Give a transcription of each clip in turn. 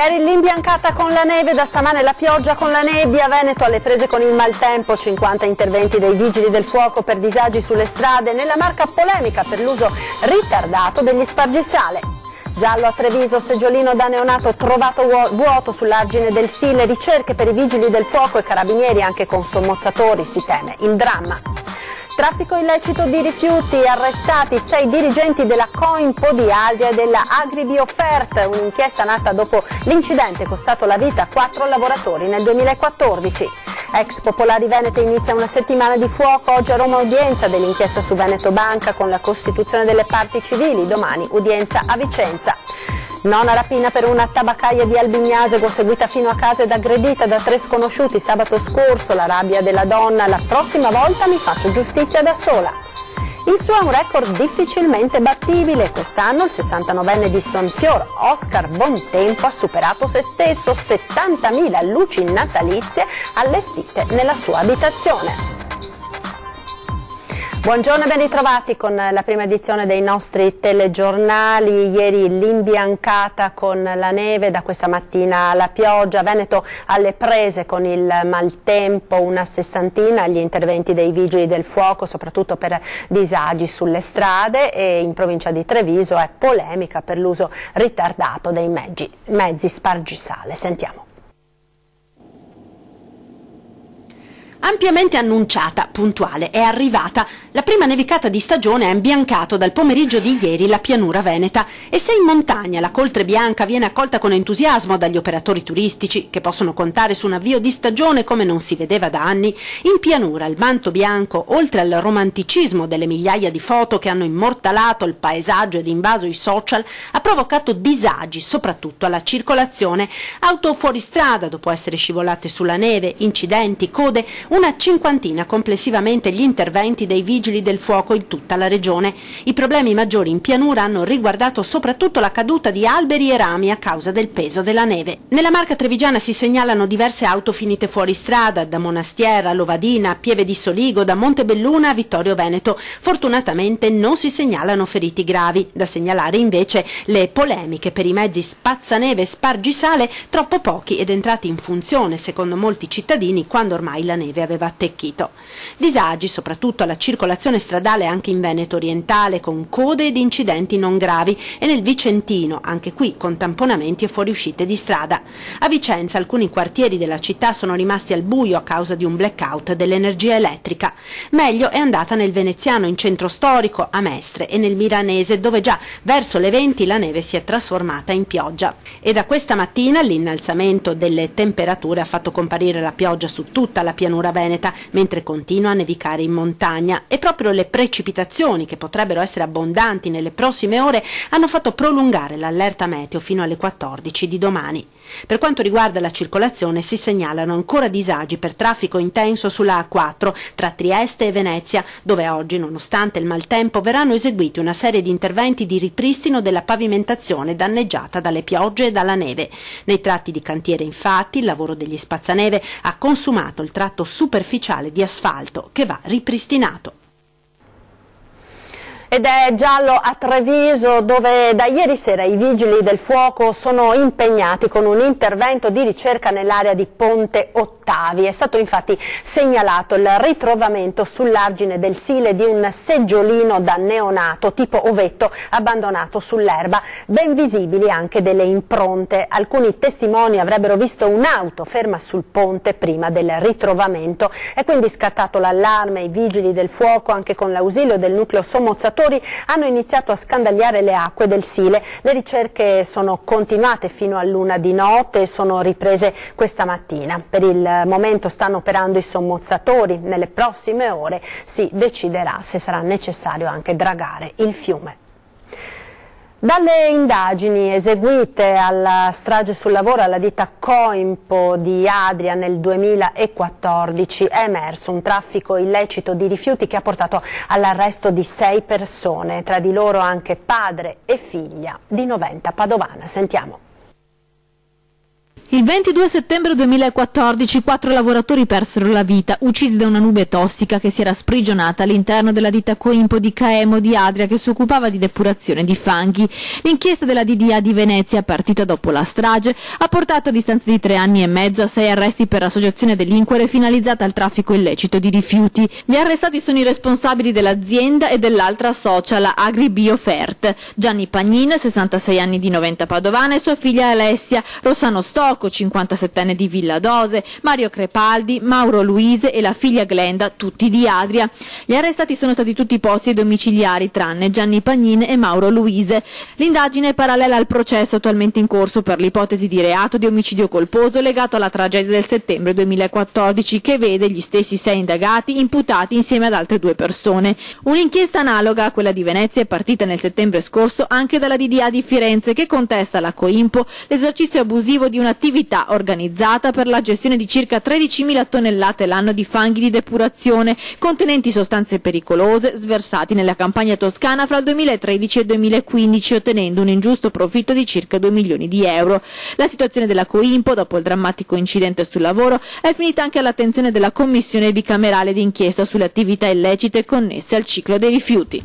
Ieri l'imbiancata con la neve, da stamane la pioggia con la nebbia, Veneto alle prese con il maltempo, 50 interventi dei vigili del fuoco per disagi sulle strade, nella Marca polemica per l'uso ritardato degli spargisale. Giallo a Treviso, seggiolino da neonato trovato vuoto sull'argine del Sile, ricerche per i vigili del fuoco e carabinieri anche con sommozzatori, si teme il dramma. Traffico illecito di rifiuti, arrestati 6 dirigenti della Coimpo di Adria e della Agribiofert, un'inchiesta nata dopo l'incidente costato la vita a 4 lavoratori nel 2014. Ex Popolari Venete inizia una settimana di fuoco, oggi a Roma udienza dell'inchiesta su Veneto Banca con la costituzione delle parti civili, domani udienza a Vicenza. Nona rapina per una tabaccaia di Albignasego, seguita fino a casa ed aggredita da 3 sconosciuti sabato scorso, la rabbia della donna, la prossima volta mi faccio giustizia da sola. Il suo è un record difficilmente battibile, quest'anno il 69enne di Sonfior, Oscar Bontempo, ha superato se stesso, 70.000 luci natalizie allestite nella sua abitazione. Buongiorno e ben ritrovati con la prima edizione dei nostri telegiornali. Ieri l'imbiancata con la neve, da questa mattina la pioggia, Veneto alle prese con il maltempo, una sessantina gli interventi dei vigili del fuoco, soprattutto per disagi sulle strade, e in provincia di Treviso è polemica per l'uso ritardato dei mezzi spargisale. Sentiamo. Ampiamente annunciata, puntuale, è arrivata. La prima nevicata di stagione ha imbiancato dal pomeriggio di ieri la pianura veneta, e se in montagna la coltre bianca viene accolta con entusiasmo dagli operatori turistici, che possono contare su un avvio di stagione come non si vedeva da anni, in pianura il manto bianco, oltre al romanticismo delle migliaia di foto che hanno immortalato il paesaggio ed invaso i social, ha provocato disagi soprattutto alla circolazione. Auto fuori strada dopo essere scivolate sulla neve, incidenti, code, una cinquantina complessivamente gli interventi dei vigili del fuoco in tutta la regione. I problemi maggiori in pianura hanno riguardato soprattutto la caduta di alberi e rami a causa del peso della neve. Nella Marca trevigiana si segnalano diverse auto finite fuori strada, da Monastiera a Lovadina, a Pieve di Soligo, da Montebelluna a Vittorio Veneto. Fortunatamente non si segnalano feriti gravi. Da segnalare invece le polemiche per i mezzi spazzaneve e spargisale, troppo pochi ed entrati in funzione secondo molti cittadini quando ormai la neve aveva attecchito. Disagi soprattutto alla circolazione stradale anche in Veneto orientale, con code ed incidenti non gravi, e nel Vicentino, anche qui con tamponamenti e fuoriuscite di strada. A Vicenza alcuni quartieri della città sono rimasti al buio a causa di un blackout dell'energia elettrica. Meglio è andata nel Veneziano, in centro storico, a Mestre, e nel Milanese, dove già verso le 20 la neve si è trasformata in pioggia. E da questa mattina l'innalzamento delle temperature ha fatto comparire la pioggia su tutta la pianura veneta, mentre continua a nevicare in montagna, e proprio le precipitazioni, che potrebbero essere abbondanti nelle prossime ore, hanno fatto prolungare l'allerta meteo fino alle 14 di domani. Per quanto riguarda la circolazione si segnalano ancora disagi per traffico intenso sulla A4 tra Trieste e Venezia, dove oggi, nonostante il maltempo, verranno eseguiti una serie di interventi di ripristino della pavimentazione danneggiata dalle piogge e dalla neve. Nei tratti di cantiere, infatti, il lavoro degli spazzaneve ha consumato il tratto superficiale di asfalto, che va ripristinato. Ed è giallo a Treviso, dove da ieri sera i vigili del fuoco sono impegnati con un intervento di ricerca nell'area di Ponte Ottavi. È stato infatti segnalato il ritrovamento sull'argine del Sile di un seggiolino da neonato tipo ovetto abbandonato sull'erba, ben visibili anche delle impronte. Alcuni testimoni avrebbero visto un'auto ferma sul ponte prima del ritrovamento. È quindi scattato l'allarme. I vigili del fuoco, anche con l'ausilio del nucleo sommozzatori, hanno iniziato a scandagliare le acque del Sile. Le ricerche sono continuate fino all'1 di notte e sono riprese questa mattina. Per il momento stanno operando i sommozzatori. Nelle prossime ore si deciderà se sarà necessario anche dragare il fiume. Dalle indagini eseguite alla strage sul lavoro alla ditta Coimpo di Adria nel 2014 è emerso un traffico illecito di rifiuti che ha portato all'arresto di 6 persone, tra di loro anche padre e figlia di Noventa Padovana. Sentiamo. Il 22 settembre 2014 4 lavoratori persero la vita, uccisi da una nube tossica che si era sprigionata all'interno della ditta Coimpo di Caemo di Adria, che si occupava di depurazione di fanghi. L'inchiesta della DDA di Venezia, partita dopo la strage, ha portato a distanza di 3 anni e mezzo a 6 arresti per associazione a delinquere finalizzata al traffico illecito di rifiuti. Gli arrestati sono i responsabili dell'azienda e dell'altra socia, la Agribiofert: Gianni Pagnin, 66 anni, di Noventa Padovana, e sua figlia Alessia; Rossano Stocco, 57enne, di Villa Dose; Mario Crepaldi, Mauro Luise e la figlia Glenda, tutti di Adria. Gli arrestati sono stati tutti posti ai domiciliari, tranne Gianni Pagnin e Mauro Luise. L'indagine è parallela al processo attualmente in corso per l'ipotesi di reato di omicidio colposo legato alla tragedia del settembre 2014, che vede gli stessi 6 indagati imputati insieme ad altre 2 persone. Un'inchiesta analoga a quella di Venezia è partita nel settembre scorso anche dalla DDA di Firenze, che contesta alla Coimpo l'esercizio abusivo di un'attività organizzata per la gestione di circa 13.000 tonnellate l'anno di fanghi di depurazione contenenti sostanze pericolose, sversati nella campagna toscana fra il 2013 e il 2015, ottenendo un ingiusto profitto di circa 2 milioni di euro. La situazione della Coimpo, dopo il drammatico incidente sul lavoro, è finita anche all'attenzione della Commissione bicamerale d'inchiesta sulle attività illecite connesse al ciclo dei rifiuti.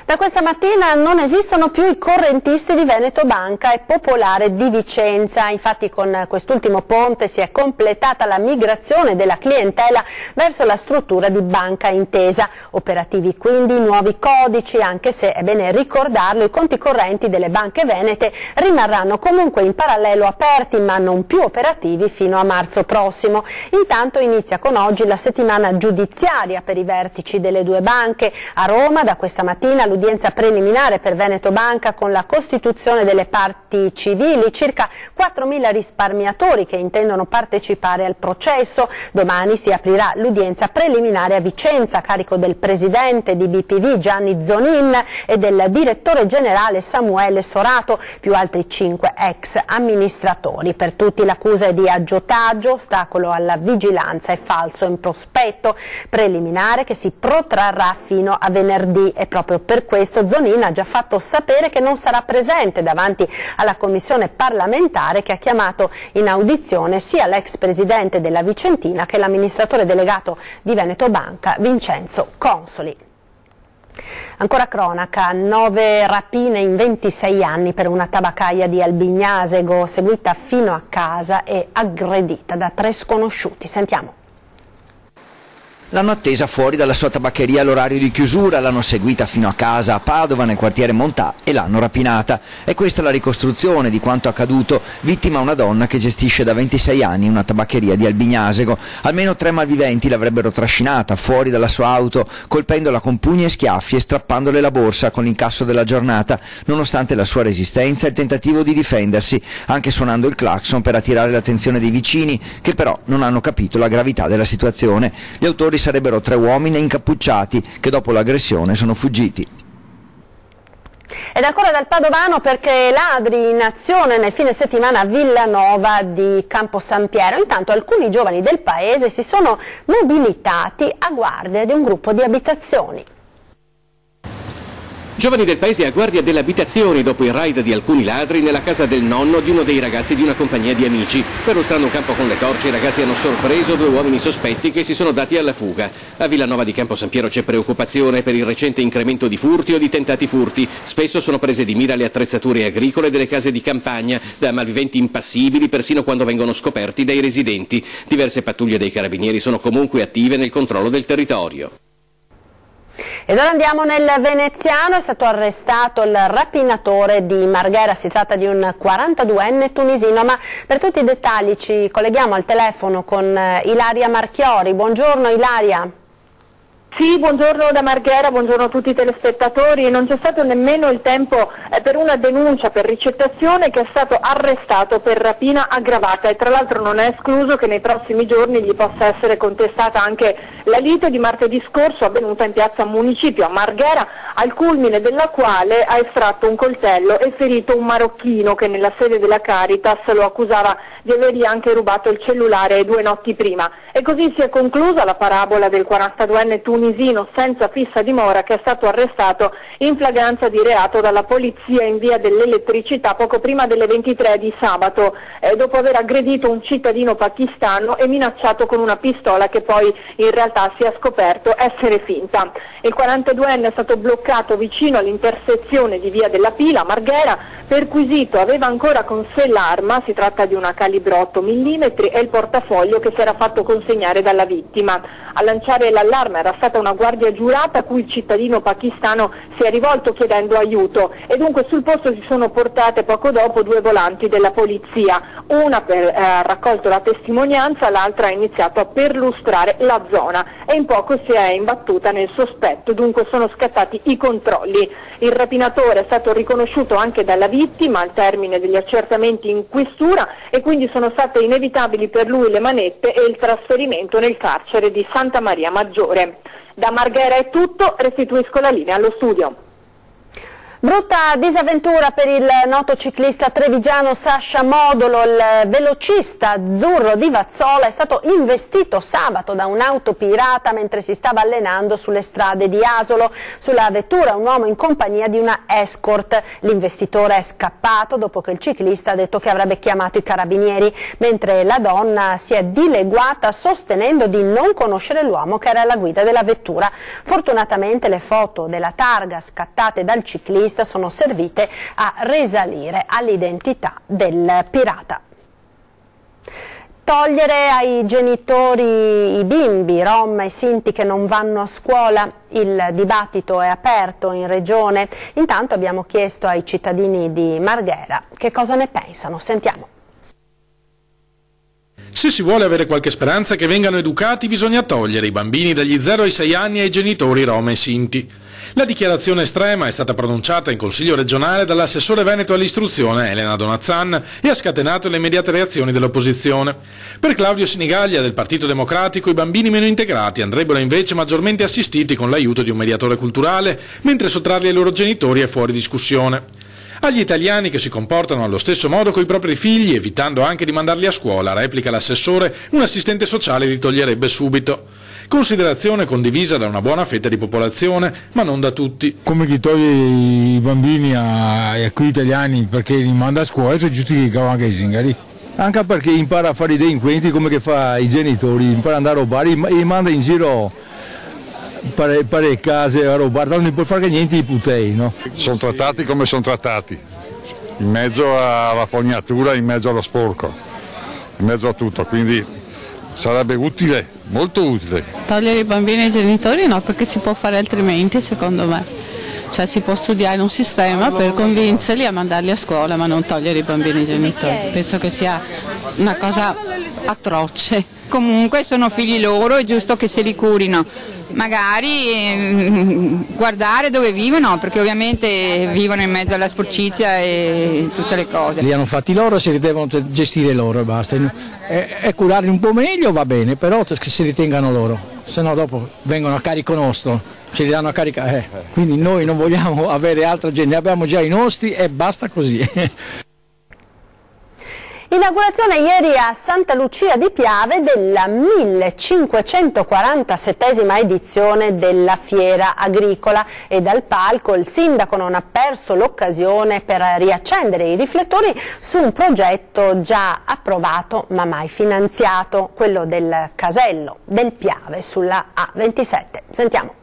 Da questa mattina non esistono più i correntisti di Veneto Banca e Popolare di Vicenza. Infatti con quest'ultimo ponte si è completata la migrazione della clientela verso la struttura di Banca Intesa. Operativi quindi nuovi codici, anche se, è bene ricordarlo, i conti correnti delle banche venete rimarranno comunque in parallelo aperti, ma non più operativi fino a marzo prossimo. Intanto inizia con oggi la settimana giudiziaria per i vertici delle 2 banche. A Roma da questa mattina l'udienza preliminare per Veneto Banca con la costituzione delle parti civili, circa 4.000 risparmiatori che intendono partecipare al processo. Domani si aprirà l'udienza preliminare a Vicenza a carico del presidente di BPV Gianni Zonin e del direttore generale Samuele Sorato, più altri 5 ex amministratori. Per tutti l'accusa è di aggiotaggio, ostacolo alla vigilanza e falso in prospetto, preliminare che si protrarrà fino a venerdì, e proprio per questo Zonin ha già fatto sapere che non sarà presente davanti alla commissione parlamentare che ha chiamato in audizione sia l'ex presidente della Vicentina che l'amministratore delegato di Veneto Banca Vincenzo Consoli. Ancora cronaca, 9 rapine in 26 anni per una tabaccaia di Albignasego, seguita fino a casa e aggredita da 3 sconosciuti. Sentiamo. L'hanno attesa fuori dalla sua tabaccheria all'orario di chiusura, l'hanno seguita fino a casa a Padova, nel quartiere Montà, e l'hanno rapinata. È questa la ricostruzione di quanto accaduto, vittima una donna che gestisce da 26 anni una tabaccheria di Albignasego. Almeno 3 malviventi l'avrebbero trascinata fuori dalla sua auto, colpendola con pugni e schiaffi e strappandole la borsa con l'incasso della giornata, nonostante la sua resistenza e il tentativo di difendersi, anche suonando il clacson per attirare l'attenzione dei vicini, che però non hanno capito la gravità della situazione. Gli autori sarebbero 3 uomini incappucciati che dopo l'aggressione sono fuggiti. Ed ancora dal Padovano, perché ladri in azione nel fine settimana a Villanova di Campo San Piero. Intanto alcuni giovani del paese si sono mobilitati a guardia di un gruppo di abitazioni. Giovani del paese a guardia delle abitazioni dopo il raid di alcuni ladri nella casa del nonno di uno dei ragazzi di una compagnia di amici. Perlustrando un campo con le torce, i ragazzi hanno sorpreso 2 uomini sospetti che si sono dati alla fuga. A Villanova di Campo San Piero c'è preoccupazione per il recente incremento di furti o di tentati furti. Spesso sono prese di mira le attrezzature agricole delle case di campagna da malviventi impassibili, persino quando vengono scoperti dai residenti. Diverse pattuglie dei carabinieri sono comunque attive nel controllo del territorio. Ed ora andiamo nel veneziano. È stato arrestato il rapinatore di Marghera, si tratta di un 42enne tunisino, ma per tutti i dettagli ci colleghiamo al telefono con Ilaria Marchiori. Buongiorno Ilaria. Sì, buongiorno da Marghera, buongiorno a tutti i telespettatori. Non c'è stato nemmeno il tempo per una denuncia per ricettazione, che è stato arrestato per rapina aggravata, e tra l'altro non è escluso che nei prossimi giorni gli possa essere contestata anche La lite di martedì scorso avvenuta in piazza Municipio a Marghera, al culmine della quale ha estratto un coltello e ferito un marocchino che nella sede della Caritas lo accusava di avergli anche rubato il cellulare 2 notti prima. E così si è conclusa la parabola del 42enne tunisino senza fissa dimora che è stato arrestato in flagranza di reato dalla polizia in via dell'Elettricità poco prima delle 23 di sabato, dopo aver aggredito un cittadino pakistano e minacciato con una pistola che poi in realtà si è scoperto essere finta. Il 42enne è stato bloccato vicino all'intersezione di via della Pila a Marghera, perquisito, aveva ancora con sé l'arma, si tratta di una calibro 8 mm e il portafoglio che si era fatto consegnare dalla vittima. A lanciare l'allarme era stata una guardia giurata a cui il cittadino pakistano si è rivolto chiedendo aiuto e dunque sul posto si sono portate poco dopo 2 volanti della polizia, una ha raccolto la testimonianza, l'altra ha iniziato a perlustrare la zona e in poco si è imbattuta nel sospetto, dunque sono scattati i controlli. Il rapinatore è stato riconosciuto anche dalla vittima al termine degli accertamenti in questura e quindi sono state inevitabili per lui le manette e il trasferimento nel carcere di Santa Maria Maggiore. Da Marghera è tutto, restituisco la linea allo studio. Brutta disavventura per il noto ciclista trevigiano Sasha Modolo. Il velocista azzurro di Vazzola è stato investito sabato da un'auto pirata mentre si stava allenando sulle strade di Asolo. Sulla vettura un uomo in compagnia di una escort. L'investitore è scappato dopo che il ciclista ha detto che avrebbe chiamato i carabinieri, mentre la donna si è dileguata sostenendo di non conoscere l'uomo che era alla guida della vettura. Fortunatamente le foto della targa scattate dal ciclista sono servite a risalire all'identità del pirata. Togliere ai genitori i bimbi rom e sinti che non vanno a scuola, il dibattito è aperto in regione. Intanto abbiamo chiesto ai cittadini di Marghera che cosa ne pensano. Sentiamo. Se si vuole avere qualche speranza che vengano educati, bisogna togliere i bambini dagli 0 ai 6 anni ai genitori rom e sinti. La dichiarazione estrema è stata pronunciata in Consiglio regionale dall'assessore veneto all'istruzione Elena Donazzan e ha scatenato le immediate reazioni dell'opposizione. Per Claudio Sinigaglia del Partito Democratico i bambini meno integrati andrebbero invece maggiormente assistiti con l'aiuto di un mediatore culturale, mentre sottrarli ai loro genitori è fuori discussione. Agli italiani che si comportano allo stesso modo coi propri figli, evitando anche di mandarli a scuola, replica l'assessore, un assistente sociale li toglierebbe subito. Considerazione condivisa da una buona fetta di popolazione, ma non da tutti. Come chi toglie i bambini a quei italiani perché li manda a scuola, è giusto che anche i zingari. Anche perché impara a fare i delinquenti come che fa i genitori, impara ad andare a rubare e manda in giro per case a rubare, non può fare niente i putei, no? Sono trattati come sono trattati, in mezzo alla fognatura, in mezzo allo sporco, in mezzo a tutto, quindi sarebbe utile, molto utile. Togliere i bambini ai genitori no, perché si può fare altrimenti secondo me. Cioè si può studiare un sistema per convincerli a mandarli a scuola, ma non togliere i bambini ai genitori. Penso che sia una cosa atroce. Comunque sono figli loro, è giusto che se li curino. Magari guardare dove vivono, perché ovviamente vivono in mezzo alla sporcizia e tutte le cose. Li hanno fatti loro, se li devono gestire loro e basta. E curarli un po' meglio va bene, però che se li tengano loro, se no dopo vengono a carico nostro, ce li danno a carica. Quindi noi non vogliamo avere altra gente, abbiamo già i nostri e basta così. Inaugurazione ieri a Santa Lucia di Piave della 1547esima edizione della Fiera Agricola e dal palco il sindaco non ha perso l'occasione per riaccendere i riflettori su un progetto già approvato ma mai finanziato, quello del casello del Piave sulla A27. Sentiamo.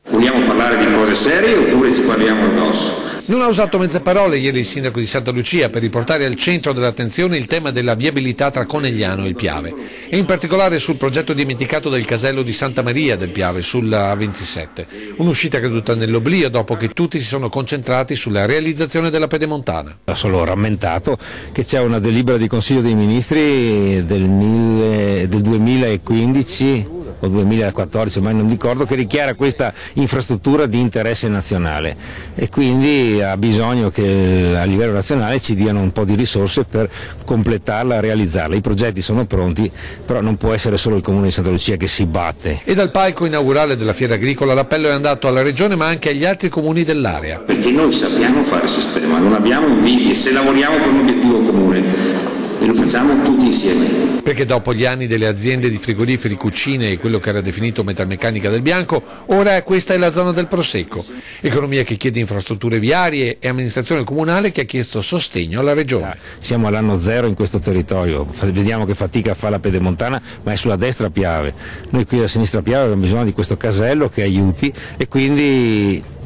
Vogliamo parlare di cose serie oppure ci parliamo addosso? Non ha usato mezze parole ieri il sindaco di Santa Lucia per riportare al centro dell'attenzione il tema della viabilità tra Conegliano e il Piave e in particolare sul progetto dimenticato del casello di Santa Maria del Piave sulla A27, un'uscita caduta nell'oblio dopo che tutti si sono concentrati sulla realizzazione della pedemontana. Ha solo rammentato che c'è una delibera di Consiglio dei Ministri del 2015 o 2014, ormai non ricordo, che dichiara questa infrastruttura di interesse nazionale e quindi ha bisogno che a livello nazionale ci diano un po' di risorse per completarla e realizzarla. I progetti sono pronti, però non può essere solo il Comune di Santa Lucia che si batte. E dal palco inaugurale della Fiera Agricola l'appello è andato alla Regione ma anche agli altri comuni dell'area. Perché noi sappiamo fare sistema, non abbiamo invidie, se lavoriamo per un obiettivo comune e lo facciamo tutti insieme. Perché dopo gli anni delle aziende di frigoriferi, cucine e quello che era definito metalmeccanica del Bianco, ora questa è la zona del Prosecco. Economia che chiede infrastrutture viarie e amministrazione comunale che ha chiesto sostegno alla Regione. Siamo all'anno zero in questo territorio, vediamo che fatica fa la Pedemontana, ma è sulla destra Piave. Noi qui a sinistra Piave abbiamo bisogno di questo casello che aiuti e quindi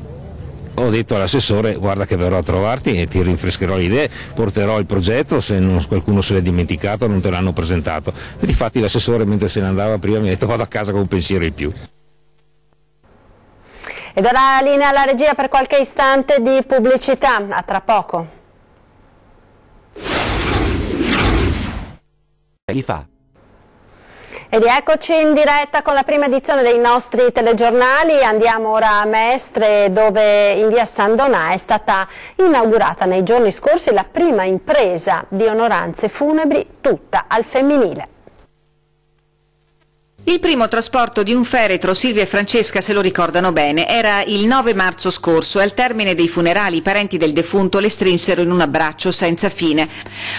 ho detto all'assessore: guarda che verrò a trovarti e ti rinfrescherò le idee, porterò il progetto, se qualcuno se l'è dimenticato non te l'hanno presentato. E difatti l'assessore, mentre se ne andava prima, mi ha detto: vado a casa con un pensiero in più. E darà linea alla regia per qualche istante di pubblicità. A tra poco. Ed eccoci in diretta con la prima edizione dei nostri telegiornali. Andiamo ora a Mestre, dove in via San Donà è stata inaugurata nei giorni scorsi la prima impresa di onoranze funebri tutta al femminile. Il primo trasporto di un feretro, Silvia e Francesca se lo ricordano bene, era il 9 marzo scorso e al termine dei funerali i parenti del defunto le strinsero in un abbraccio senza fine.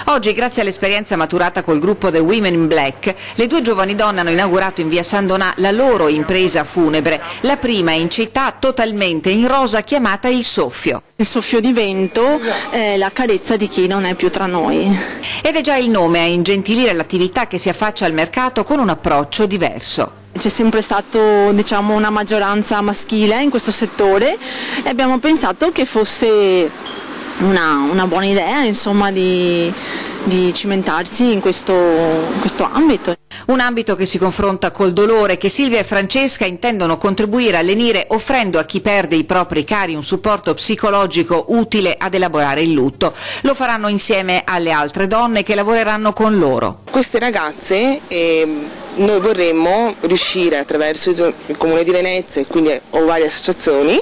Oggi, grazie all'esperienza maturata col gruppo The Women in Black, le due giovani donne hanno inaugurato in via San Donà la loro impresa funebre, la prima in città totalmente in rosa, chiamata Il Soffio. Il soffio di vento è la carezza di chi non è più tra noi. Ed è già il nome a ingentilire l'attività che si affaccia al mercato con un approccio diverso. C'è sempre stato, diciamo, una maggioranza maschile in questo settore e abbiamo pensato che fosse una buona idea, insomma, di cimentarsi in questo ambito. Un ambito che si confronta col dolore, che Silvia e Francesca intendono contribuire a lenire offrendo a chi perde i propri cari un supporto psicologico utile ad elaborare il lutto. Lo faranno insieme alle altre donne che lavoreranno con loro. Queste ragazze noi vorremmo riuscire attraverso il Comune di Venezia e quindi o varie associazioni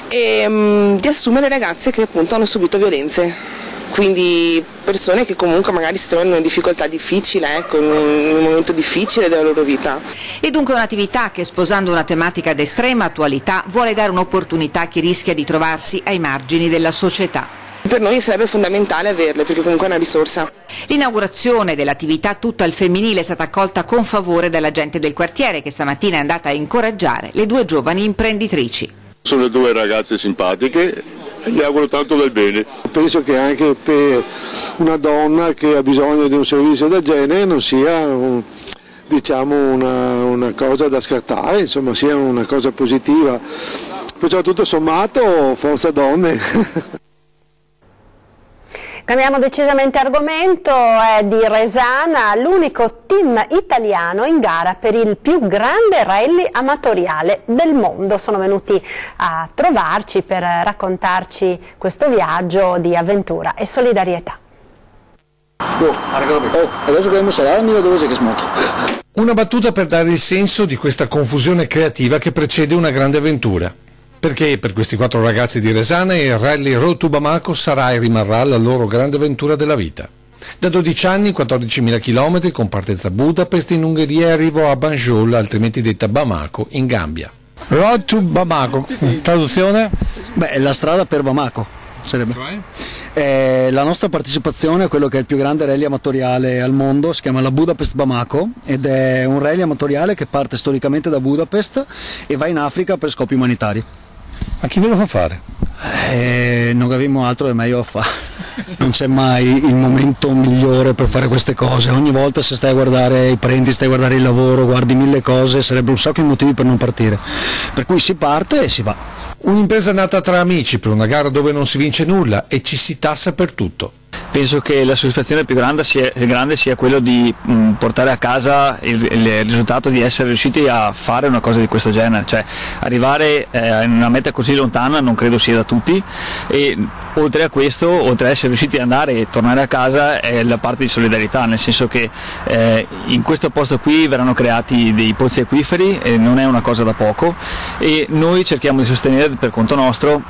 di assumere ragazze che appunto hanno subito violenze. Quindi persone che comunque magari si trovano in una difficoltà difficile, ecco, in un momento difficile della loro vita. E dunque un'attività che, sposando una tematica d'estrema attualità, vuole dare un'opportunità a chi rischia di trovarsi ai margini della società. Per noi sarebbe fondamentale averle, perché comunque è una risorsa. L'inaugurazione dell'attività tutta al femminile è stata accolta con favore dalla gente del quartiere, che stamattina è andata a incoraggiare le due giovani imprenditrici. Sono due ragazze simpatiche. Gli auguro tanto del bene. Penso che anche per una donna che ha bisogno di un servizio del genere non sia una cosa da scartare, insomma sia una cosa positiva. Perciò tutto sommato forza donne. Cambiamo decisamente argomento, è di Resana, l'unico team italiano in gara per il più grande rally amatoriale del mondo. Sono venuti a trovarci per raccontarci questo viaggio di avventura e solidarietà. Adesso che sarà, mira dove sei che smocchi. Una battuta per dare il senso di questa confusione creativa che precede una grande avventura. Perché per questi 4 ragazzi di Resana il Rally Road to Bamako sarà e rimarrà la loro grande avventura della vita. Da 12 anni, 14.000 km con partenza a Budapest in Ungheria e arrivo a Banjul, altrimenti detta Bamako, in Gambia. Road to Bamako, traduzione? Beh, la strada per Bamako sarebbe. La nostra partecipazione a quello che è il più grande rally amatoriale al mondo, si chiama la Budapest Bamako ed è un rally amatoriale che parte storicamente da Budapest e va in Africa per scopi umanitari. A chi ve lo fa fare? Non avevamo altro, è meglio a fare. Non c'è mai il momento migliore per fare queste cose. Ogni volta se stai a guardare i parenti, stai a guardare il lavoro, guardi 1000 cose, sarebbe un sacco di motivi per non partire. Per cui si parte e si va. Un'impresa nata tra amici per una gara dove non si vince nulla e ci si tassa per tutto. Penso che la soddisfazione più grande sia quello di portare a casa il risultato di essere riusciti a fare una cosa di questo genere, cioè arrivare in una meta così lontana non credo sia da tutti, e oltre a questo, oltre a essere riusciti ad andare e tornare a casa, è la parte di solidarietà, nel senso che in questo posto qui verranno creati dei pozzi acquiferi, e non è una cosa da poco, e noi cerchiamo di sostenere per conto nostro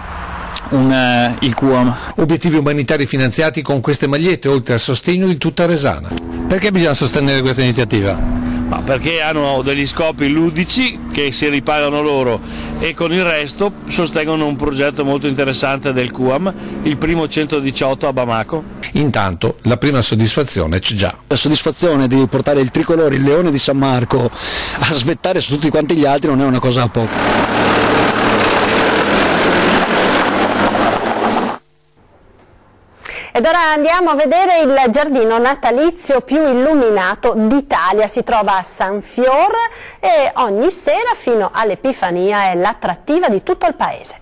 il QAM. Obiettivi umanitari finanziati con queste magliette, oltre al sostegno di tutta Resana. Perché bisogna sostenere questa iniziativa? Ma perché hanno degli scopi ludici che si ripagano loro, e con il resto sostengono un progetto molto interessante del QAM, il primo 118 a Bamako. Intanto la prima soddisfazione c'è già. La soddisfazione di portare il tricolore, il leone di San Marco, a svettare su tutti quanti gli altri non è una cosa a poco. Ed ora andiamo a vedere il giardino natalizio più illuminato d'Italia. Si trova a San Fior e ogni sera fino all'Epifania è l'attrattiva di tutto il paese.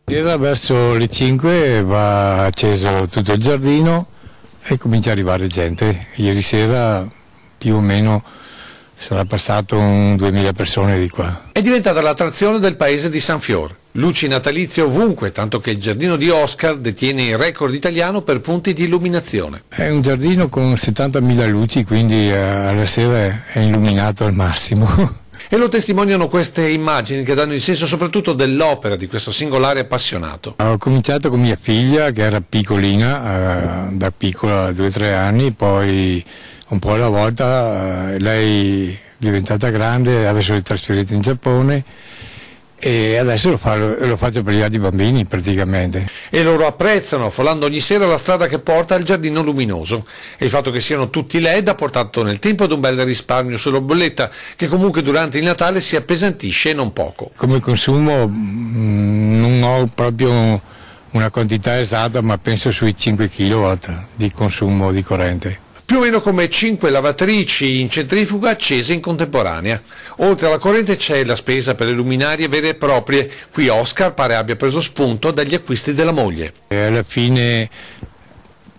Sera verso le 5 va acceso tutto il giardino e comincia a arrivare gente. Ieri sera più o meno sarà passato 2000 persone di qua. È diventata l'attrazione del paese di San Fior. Luci natalizie ovunque, tanto che il giardino di Oscar detiene il record italiano per punti di illuminazione. È un giardino con 70.000 luci, quindi alla sera è illuminato al massimo. E lo testimoniano queste immagini che danno il senso soprattutto dell'opera di questo singolare appassionato. Ho cominciato con mia figlia, che era piccolina, da piccola, 2-3 anni, poi un po' alla volta lei è diventata grande, adesso è trasferita in Giappone e adesso lo faccio per gli altri bambini praticamente. E loro apprezzano, affollando ogni sera la strada che porta al giardino luminoso, e il fatto che siano tutti LED ha portato nel tempo ad un bel risparmio sulla bolletta, che comunque durante il Natale si appesantisce non poco. Come consumo non ho proprio una quantità esatta, ma penso sui 5 kW di consumo di corrente. Più o meno come 5 lavatrici in centrifuga accese in contemporanea. Oltre alla corrente c'è la spesa per le luminarie vere e proprie. Qui Oscar pare abbia preso spunto dagli acquisti della moglie. E alla fine,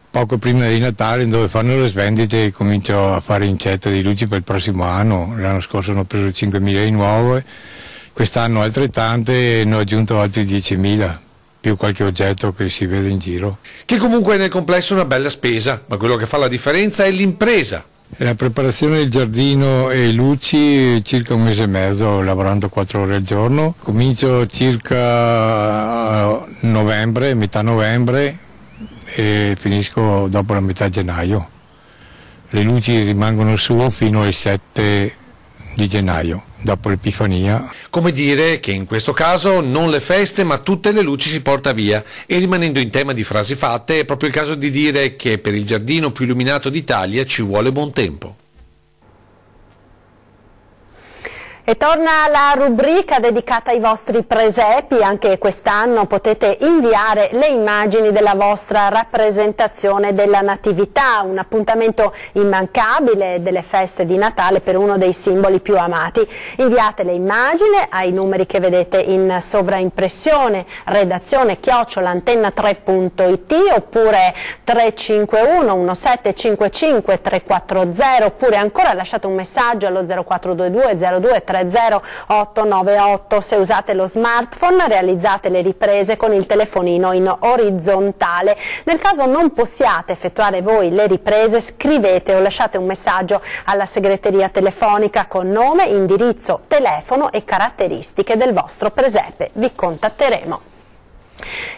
poco prima di Natale, dove fanno le svendite, comincio a fare incetta di luci per il prossimo anno. L'anno scorso hanno preso 5.000 di nuove, quest'anno altrettante, ne ho aggiunto altri 10.000. Più qualche oggetto che si vede in giro. Che comunque nel complesso è una bella spesa, ma quello che fa la differenza è l'impresa. La preparazione del giardino e luci circa 1 mese e mezzo, lavorando 4 ore al giorno. Comincio circa novembre, metà novembre, e finisco dopo la metà gennaio. Le luci rimangono su fino al 7 di gennaio, dopo l'Epifania. Come dire che in questo caso non le feste ma tutte le luci si porta via, e rimanendo in tema di frasi fatte è proprio il caso di dire che per il giardino più illuminato d'Italia ci vuole buon tempo. E torna la rubrica dedicata ai vostri presepi. Anche quest'anno potete inviare le immagini della vostra rappresentazione della Natività, un appuntamento immancabile delle feste di Natale per uno dei simboli più amati. Inviate le immagini ai numeri che vedete in sovraimpressione, redazione@antenna3.it, oppure 351 1755 340, oppure ancora lasciate un messaggio allo 0422 02 30898. Se usate lo smartphone realizzate le riprese con il telefonino in orizzontale. Nel caso non possiate effettuare voi le riprese, scrivete o lasciate un messaggio alla segreteria telefonica con nome, indirizzo, telefono e caratteristiche del vostro presepe. Vi contatteremo.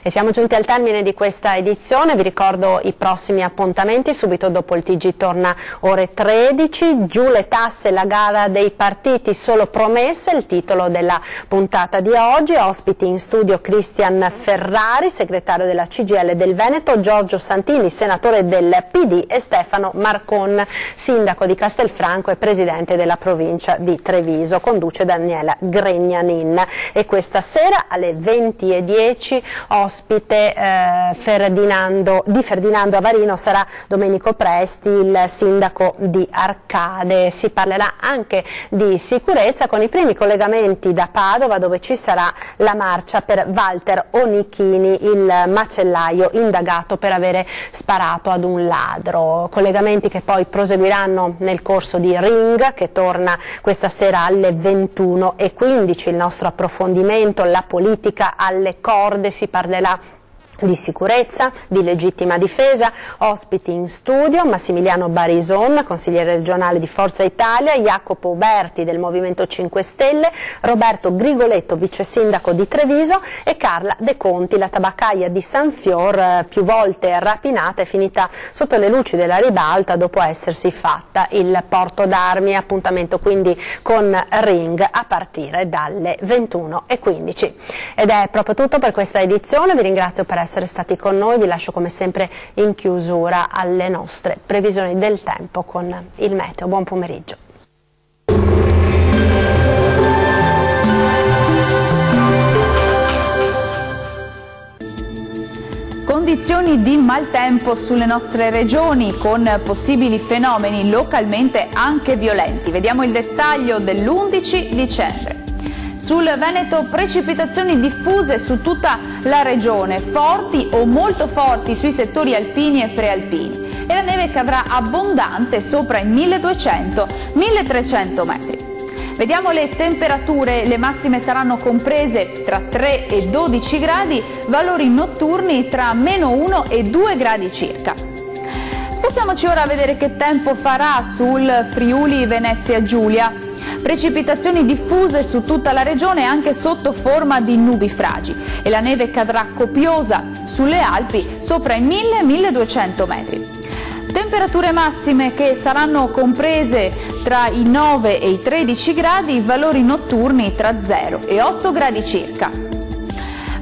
E siamo giunti al termine di questa edizione. Vi ricordo i prossimi appuntamenti. Subito dopo il TG torna ore 13, giù le tasse, la gara dei partiti, solo promesse, il titolo della puntata di oggi. Ospiti in studio Cristian Ferrari, segretario della CGIL del Veneto, Giorgio Santini, senatore del PD, e Stefano Marcon, sindaco di Castelfranco e presidente della provincia di Treviso. Conduce Daniela Gregnanin. E questa sera alle 20:10 Ospite di Ferdinando Avarino sarà Domenico Presti, il sindaco di Arcade. Si parlerà anche di sicurezza con i primi collegamenti da Padova, dove ci sarà la marcia per Walter Onichini, il macellaio indagato per avere sparato ad un ladro. Collegamenti che poi proseguiranno nel corso di Ring, che torna questa sera alle 21:15. Il nostro approfondimento, la politica alle corde, si parlerà di sicurezza, di legittima difesa. Ospiti in studio Massimiliano Barison, consigliere regionale di Forza Italia, Jacopo Uberti del Movimento 5 Stelle, Roberto Grigoletto, vice sindaco di Treviso, e Carla De Conti, la tabaccaia di San Fior, più volte rapinata e finita sotto le luci della ribalta dopo essersi fatta il porto d'armi. Appuntamento quindi con Ring a partire dalle 21:15. Ed è proprio tutto per questa edizione, vi ringrazio per essere stati con noi, vi lascio come sempre in chiusura alle nostre previsioni del tempo con il meteo. Buon pomeriggio. Condizioni di maltempo sulle nostre regioni con possibili fenomeni localmente anche violenti. Vediamo il dettaglio dell'11 dicembre. Sul Veneto precipitazioni diffuse su tutta la regione, forti o molto forti sui settori alpini e prealpini, e la neve cadrà abbondante sopra i 1200-1300 metri. Vediamo le temperature, le massime saranno comprese tra 3 e 12 gradi, valori notturni tra -1 e 2 gradi circa. Spostiamoci ora a vedere che tempo farà sul Friuli Venezia Giulia. Precipitazioni diffuse su tutta la regione anche sotto forma di nubifragi, e la neve cadrà copiosa sulle Alpi sopra i 1000-1200 metri. Temperature massime che saranno comprese tra i 9 e i 13 gradi, valori notturni tra 0 e 8 gradi circa.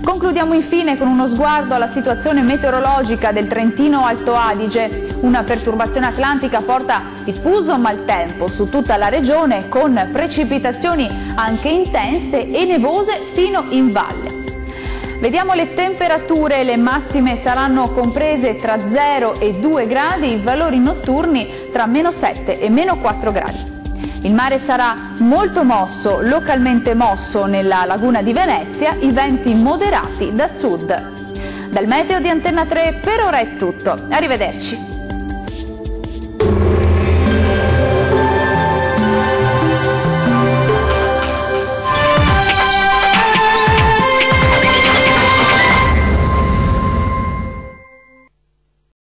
Concludiamo infine con uno sguardo alla situazione meteorologica del Trentino Alto Adige. Una perturbazione atlantica porta diffuso maltempo su tutta la regione, con precipitazioni anche intense e nevose fino in valle. Vediamo le temperature, le massime saranno comprese tra 0 e 2 gradi, i valori notturni tra -7 e -4 gradi. Il mare sarà molto mosso, localmente mosso nella laguna di Venezia, i venti moderati da sud. Dal meteo di Antenna 3 per ora è tutto, arrivederci.